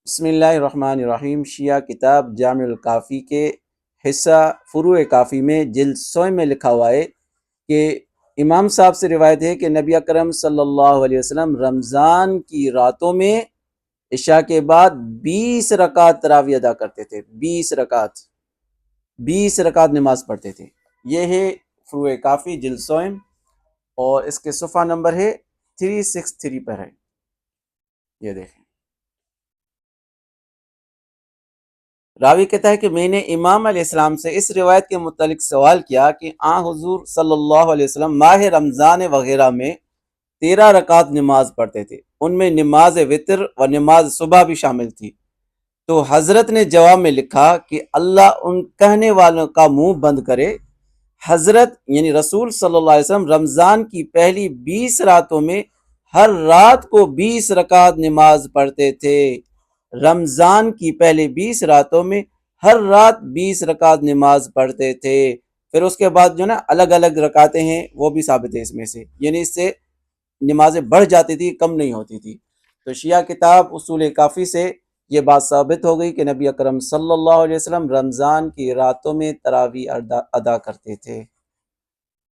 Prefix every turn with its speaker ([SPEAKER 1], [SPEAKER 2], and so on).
[SPEAKER 1] بسم اللہ الرحمن الرحیم۔ شیعہ کتاب جامع الکافی کے حصہ فروع کافی میں جلد 100 میں لکھا ہوا ہے کہ امام صاحب سے روایت ہے کہ نبی اکرم صلی اللہ علیہ وسلم رمضان کی راتوں میں عشاء کے بعد 20 رکعت تراویح ادا کرتے تھے۔ 20 رکعت نماز پڑھتے تھے۔ یہ ہے فروع کافی جلد 100 اور اس کے صفحہ نمبر ہے 363 پر ہے، یہ دیکھیں۔ راوی کہتا ہے کہ میں نے امام علیہ السلام سے اس روایت کے متعلق سوال کیا کہ حضور صلی اللہ علیہ وسلم ماہ رمضان وغیرہ میں 13 رکعت نماز پڑھتے تھے، ان میں نماز وتر و نماز صبح بھی شامل تھی، تو حضرت نے جواب میں لکھا کہ اللہ ان کہنے والوں کا منہ بند کرے۔ حضرت یعنی رسول صلی اللہ علیہ وسلم رمضان کی پہلی 20 راتوں میں ہر رات کو 20 رکعت نماز پڑھتے تھے۔ رمضان کی پہلے 20 راتوں میں ہر رات 20 رکعت نماز پڑھتے تھے۔ پھر اس کے بعد جو نا الگ الگ رکعتیں ہیں وہ بھی ثابت ہے اس میں سے، یعنی اس سے نمازیں بڑھ جاتی تھی، کم نہیں ہوتی تھی۔ تو شیعہ کتاب اصول کافی سے یہ بات ثابت ہو گئی کہ نبی اکرم صلی اللہ علیہ وسلم رمضان کی راتوں میں تراویح ادا کرتے تھے۔